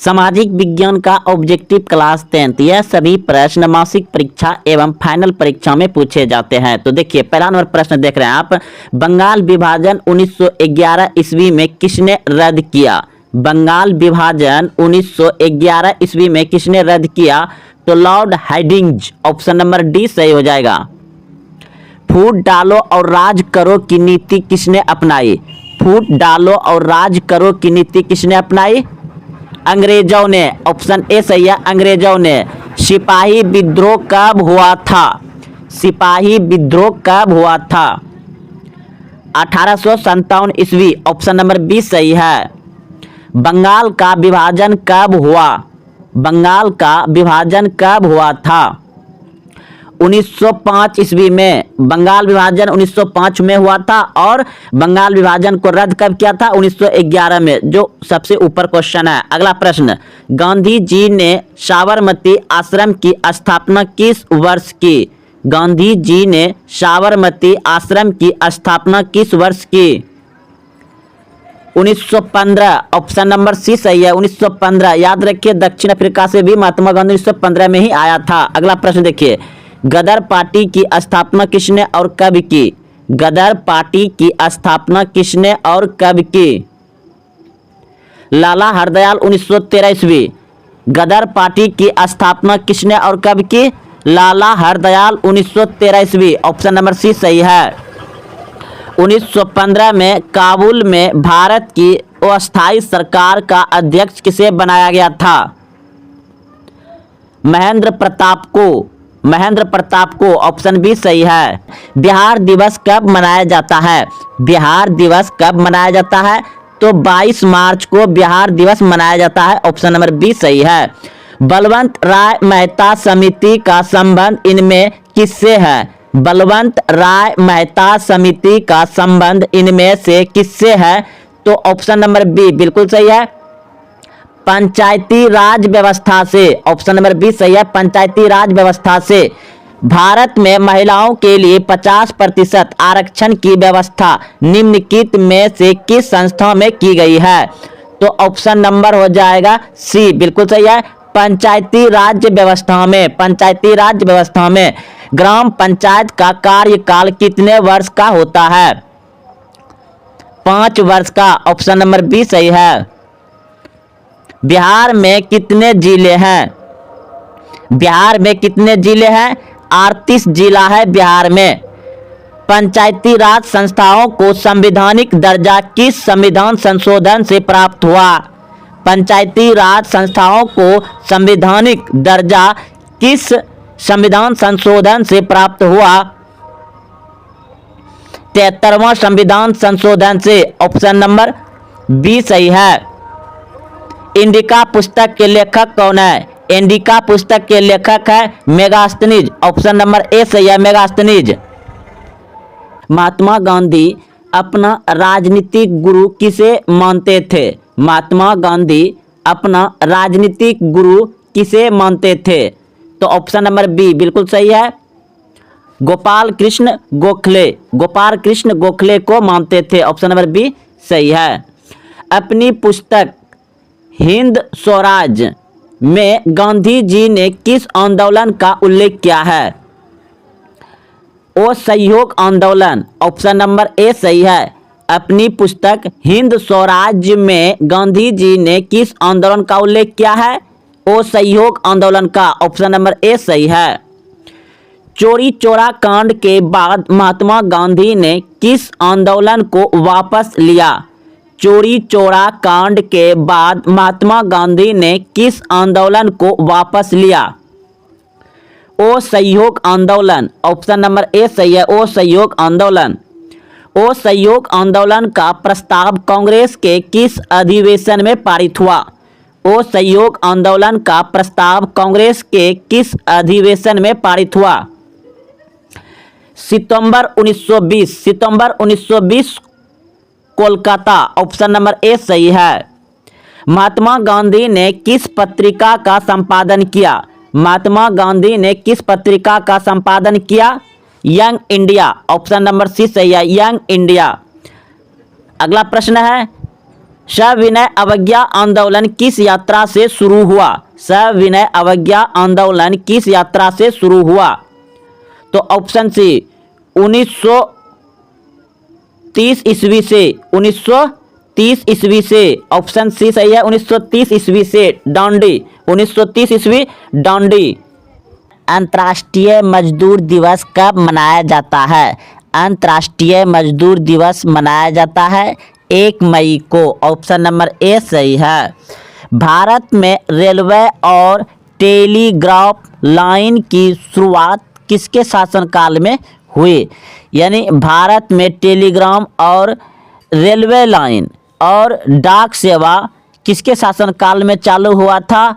सामाजिक विज्ञान का ऑब्जेक्टिव क्लास 10th, यह सभी प्रश्न मासिक परीक्षा एवं फाइनल परीक्षा में पूछे जाते हैं। तो देखिए पहला नंबर प्रश्न देख रहे हैं आप, बंगाल विभाजन 1911 ईस्वी में किसने रद्द किया? बंगाल विभाजन 1911 ईस्वी में किसने रद्द किया? तो Lord Hardinge, option number D सही हो जाएगा। फूट डालो और राज करो की नीति किसने अपनाई? फूट डालो और राज करो की नीति किसने अपनाई? अंग्रेजों ने, ऑप्शन ए सही है, अंग्रेजों ने। सिपाही विद्रोह कब हुआ था? सिपाही विद्रोह कब हुआ था? 1857 ईस्वी, ऑप्शन नंबर बी सही है। बंगाल का विभाजन कब हुआ? बंगाल का विभाजन कब हुआ था? 1905 ईस्वी में। बंगाल विभाजन 1905 में हुआ था और बंगाल विभाजन को रद्द कब किया था? 1911 में, जो सबसे ऊपर क्वेश्चन है। अगला प्रश्न, गांधी जी ने साबरमती आश्रम की स्थापना किस वर्ष की? गांधी जी ने साबरमती आश्रम की स्थापना किस वर्ष की? 1915, ऑप्शन नंबर सी सही है, 1915। याद रखिए दक्षिण अफ्रीका से भी महात्मा गांधी 1915 में ही आया था। अगला प्रश्न देखिए, गदर पार्टी की स्थापना किसने और कब की? गदर पार्टी की स्थापना किसने और कब की? लाला हरदयाल 1913 ईस्वी। गदर पार्टी की स्थापना किसने और कब की? लाला हरदयाल 1913 ईस्वी, ऑप्शन नंबर सी सही है। 1915 में काबुल में भारत की अस्थायी सरकार का अध्यक्ष किसे बनाया गया था? महेंद्र प्रताप को। महेंद्र प्रताप को, ऑप्शन बी सही है। बिहार दिवस कब मनाया जाता है? बिहार दिवस कब मनाया जाता है? तो 22 मार्च को बिहार दिवस मनाया जाता है, ऑप्शन नंबर बी सही है। बलवंत राय मेहता समिति का संबंध इनमें किससे है? बलवंत राय मेहता समिति का संबंध इनमें से किससे है? तो ऑप्शन नंबर बी बिल्कुल सही है, पंचायती राज व्यवस्था से, ऑप्शन नंबर बी सही है, पंचायती राज व्यवस्था से। भारत में महिलाओं के लिए 50% आरक्षण की व्यवस्था निम्नलिखित में से किस संस्था में की गई है? तो ऑप्शन नंबर हो जाएगा सी, बिल्कुल सही है, पंचायती राज्य व्यवस्था में। पंचायती राज्य व्यवस्था में ग्राम पंचायत का कार्यकाल कितने वर्ष का होता है? 5 वर्ष का, ऑप्शन नंबर बी सही है। बिहार में कितने जिले हैं? बिहार में कितने जिले हैं? 38 जिला है बिहार में। पंचायती राज संस्थाओं को संवैधानिक दर्जा किस संविधान संशोधन से प्राप्त हुआ? पंचायती राज संस्थाओं को संवैधानिक दर्जा किस संविधान संशोधन से प्राप्त हुआ? 73वां संविधान संशोधन से, ऑप्शन नंबर बी सही है। इंडिका पुस्तक के लेखक कौन है? इंडिका पुस्तक के लेखक है मेगास्थनीज, ऑप्शन नंबर ए सही है, मेगास्थनीज। महात्मा गांधी अपना राजनीतिक गुरु किसे मानते थे? महात्मा गांधी अपना राजनीतिक गुरु किसे मानते थे? तो ऑप्शन नंबर बी बिल्कुल सही है, गोपाल कृष्ण गोखले। गोपाल कृष्ण गोखले को मानते थे, ऑप्शन नंबर बी सही है। अपनी पुस्तक हिंद स्वराज में गांधी जी ने किस आंदोलन का उल्लेख किया है? असहयोग आंदोलन, ऑप्शन नंबर ए सही है। अपनी पुस्तक हिंद स्वराज में गांधी जी ने किस आंदोलन का उल्लेख किया है? असहयोग आंदोलन का, ऑप्शन नंबर ए सही है। चोरी चोरा कांड के बाद महात्मा गांधी ने किस आंदोलन को वापस लिया? चोरी चोरा कांड के बाद महात्मा गांधी ने किस आंदोलन को वापस लिया? असहयोग आंदोलन, ऑप्शन नंबर ए सही है, असहयोग आंदोलन। असहयोग आंदोलन का प्रस्ताव कांग्रेस के किस अधिवेशन में पारित हुआ? असहयोग आंदोलन का प्रस्ताव कांग्रेस के किस अधिवेशन में पारित हुआ? सितंबर 1920, सितंबर 1920 कोलकाता, ऑप्शन नंबर ए सही है। महात्मा गांधी ने किस पत्रिका का संपादन किया? महात्मा गांधी ने किस पत्रिका का संपादन किया? Young India, option number C सही है, यंग इंडिया। अगला प्रश्न है, सविनय अवज्ञा आंदोलन किस यात्रा से शुरू हुआ? सविनय अवज्ञा आंदोलन किस यात्रा से शुरू हुआ? तो ऑप्शन सी 1930 ईस्वी से। 1930 ईस्वी से ऑप्शन सी सही है। 1930 ईस्वी से दांडी। 1930 ईस्वी दांडी। अंतर्राष्ट्रीय मजदूर दिवस कब मनाया जाता है? अंतर्राष्ट्रीय मजदूर दिवस मनाया जाता है 1 मई को। ऑप्शन नंबर ए सही है। भारत में रेलवे और टेलीग्राफ लाइन की शुरुआत किसके शासनकाल में हुई? यानी भारत में टेलीग्राम और रेलवे लाइन और डाक सेवा किसके शासनकाल में चालू हुआ था?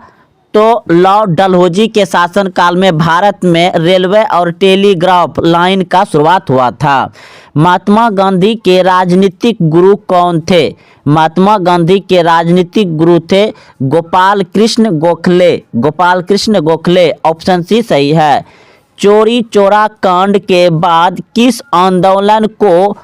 तो लॉर्ड डलहौजी के शासनकाल में भारत में रेलवे और टेलीग्राफ लाइन का शुरुआत हुआ था। महात्मा गांधी के राजनीतिक गुरु कौन थे? महात्मा गांधी के राजनीतिक गुरु थे गोपाल कृष्ण गोखले। गोपाल कृष्ण गोखले। ऑप्शन सी सही है। चोरी चोरा कांड के बाद किस आंदोलन को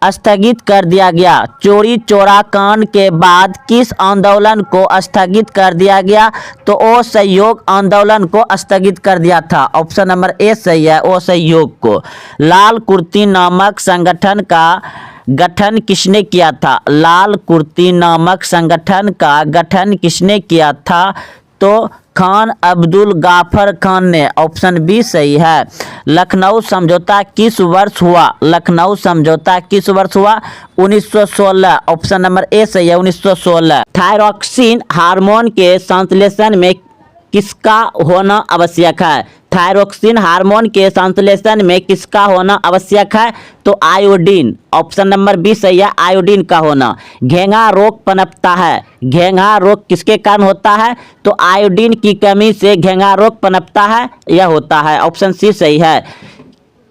स्थगित कर दिया गया? चोरी चोरा कांड के बाद किस आंदोलन को स्थगित कर दिया गया? तो असहयोग आंदोलन को स्थगित कर दिया था। ऑप्शन नंबर ए सही है, असहयोग को। लाल कुर्ती नामक संगठन का गठन किसने किया था? लाल कुर्ती नामक संगठन का गठन किसने किया था? तो खान अब्दुल गाफर खान ने। ऑप्शन बी सही है। लखनऊ समझौता किस वर्ष हुआ? लखनऊ समझौता किस वर्ष हुआ? 1916। ऑप्शन नंबर ए सही है, 1916। थायरॉक्सिन हार्मोन के संश्लेषण में किसका होना आवश्यक है? थायरॉक्सिन हार्मोन के संश्लेषण में किसका होना आवश्यक है? तो आयोडीन। ऑप्शन नंबर बी सही है, आयोडीन का होना। घेंघा रोग पनपता है। घेंघा रोग किसके कारण होता है? तो आयोडीन की कमी से घेंघा रोग पनपता है, यह होता है। ऑप्शन सी सही है।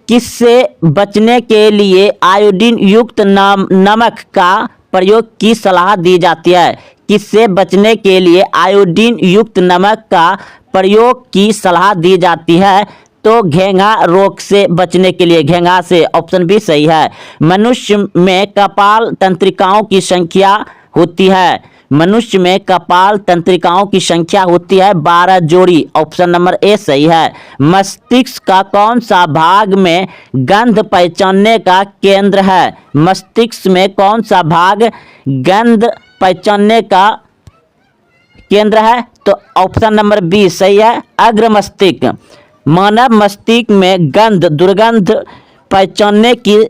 किससे बचने के लिए आयोडीन युक्त नमक का प्रयोग की सलाह दी जाती है? किससे बचने के लिए आयोडीन युक्त नमक का प्रयोग की सलाह दी जाती है? तो घेंघा रोग से बचने के लिए, घेंघा से। ऑप्शन बी सही है। मनुष्य में कपाल तंत्रिकाओं की संख्या होती है। मनुष्य में कपाल तंत्रिकाओं की संख्या होती है 12 जोड़ी। ऑप्शन नंबर ए सही है। मस्तिष्क का कौन सा भाग में गंध पहचानने का केंद्र है? मस्तिष्क में कौन सा भाग गंध पहचानने का केंद्र है? तो ऑप्शन नंबर बी सही है, अग्र मस्तिष्क। मानव मस्तिष्क में गंध दुर्गंध पहचानने की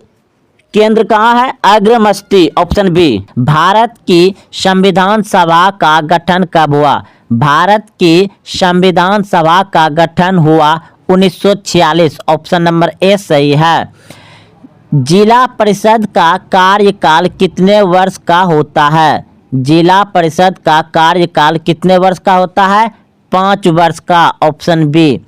केंद्र कहाँ है? अग्र मस्तिष्क। Option B. भारत की संविधान सभा का गठन कब हुआ? भारत की संविधान सभा का गठन हुआ 1946। ऑप्शन नंबर ए सही है। जिला परिषद का कार्यकाल कितने वर्ष का होता है? जिला परिषद का कार्यकाल कितने वर्ष का होता है? 5 वर्ष का। Option B.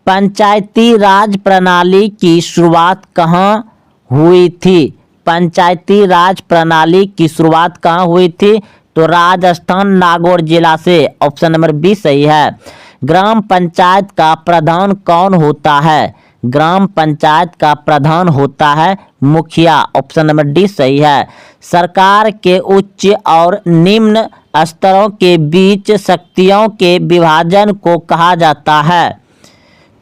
पंचायती राज प्रणाली की शुरुआत कहाँ हुई थी? पंचायती राज प्रणाली की शुरुआत कहाँ हुई थी? तो राजस्थान नागौर जिला से। ऑप्शन नंबर बी सही है। ग्राम पंचायत का प्रधान कौन होता है? ग्राम पंचायत का प्रधान होता है मुखिया। ऑप्शन नंबर डी सही है। सरकार के उच्च और निम्न स्तरों के बीच शक्तियों के विभाजन को कहा जाता है?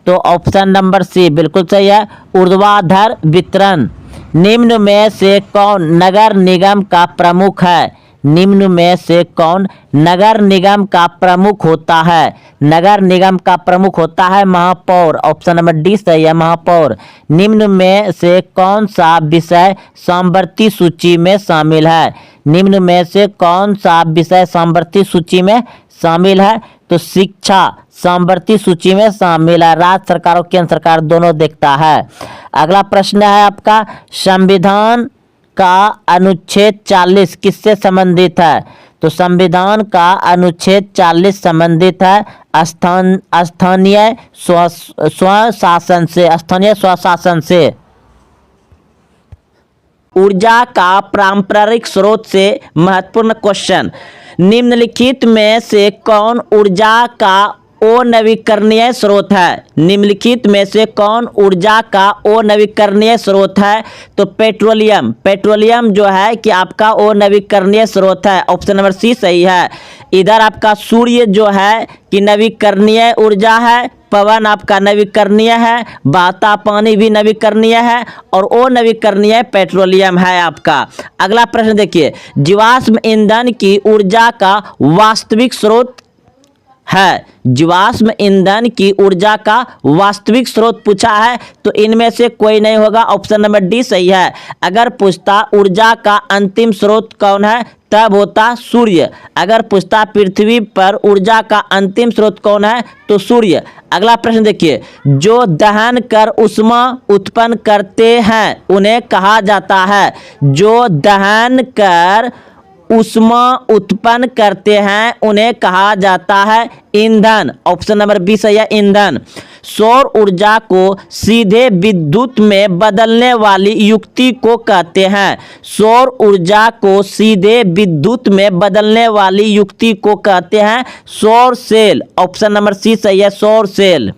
तो ऑप्शन नंबर सी बिल्कुल सही है, ऊर्ध्वाधर वितरण। निम्न में से कौन नगर निगम का प्रमुख है? निम्न में से कौन नगर निगम का प्रमुख होता है? नगर निगम का प्रमुख होता है महापौर। ऑप्शन नंबर डी सही है, महापौर। निम्न में से कौन सा विषय सामवर्ती सूची में शामिल है? निम्न में से कौन सा विषय सामवर्ती सूची में शामिल है? तो शिक्षा सामवर्ती सूची में शामिल है। राज्य सरकार और केंद्र सरकार दोनों देखता है। अगला प्रश्न है आपका, संविधान का अनुच्छेद 40 किससे संबंधित है? तो संविधान का अनुच्छेद 40 संबंधित है स्थानीय स्वशासन से। स्थानीय स्वशासन से। ऊर्जा का पारंपरिक स्रोत से महत्वपूर्ण क्वेश्चन। निम्नलिखित में से कौन ऊर्जा का अनवीकरणीय स्रोत है? निम्नलिखित में से कौन ऊर्जा का अनवीकरणीय स्रोत है? तो पेट्रोलियम। पेट्रोलियम जो है कि आपका अनवीकरणीय स्रोत है। ऑप्शन नंबर सी सही है। इधर आपका सूर्य जो है कि नवीकरणीय ऊर्जा है, पवन आपका नवीकरणीय है, बहता पानी भी नवीकरणीय है और अनवीकरणीय पेट्रोलियम है आपका। अगला प्रश्न देखिए, जीवाश्म ईंधन की ऊर्जा का वास्तविक स्रोत है। जीवाश्म ईंधन की ऊर्जा का वास्तविक स्रोत पूछा है तो इनमें से कोई नहीं होगा। ऑप्शन नंबर डी सही है। अगर पूछता ऊर्जा का अंतिम स्रोत कौन है, तब होता सूर्य। अगर पूछता पृथ्वी पर ऊर्जा का अंतिम स्रोत कौन है, तो सूर्य। अगला प्रश्न देखिए, जो दहन कर ऊष्मा उत्पन्न करते हैं उन्हें कहा जाता है। जो दहन कर ऊष्मा उत्पन्न करते हैं उन्हें कहा जाता है ईंधन। ऑप्शन नंबर बी सही है, ईंधन। सौर ऊर्जा को सीधे विद्युत में बदलने वाली युक्ति को कहते हैं। सौर ऊर्जा को सीधे विद्युत में बदलने वाली युक्ति को कहते हैं सौर सेल। ऑप्शन नंबर सी सही है, सौर सेल।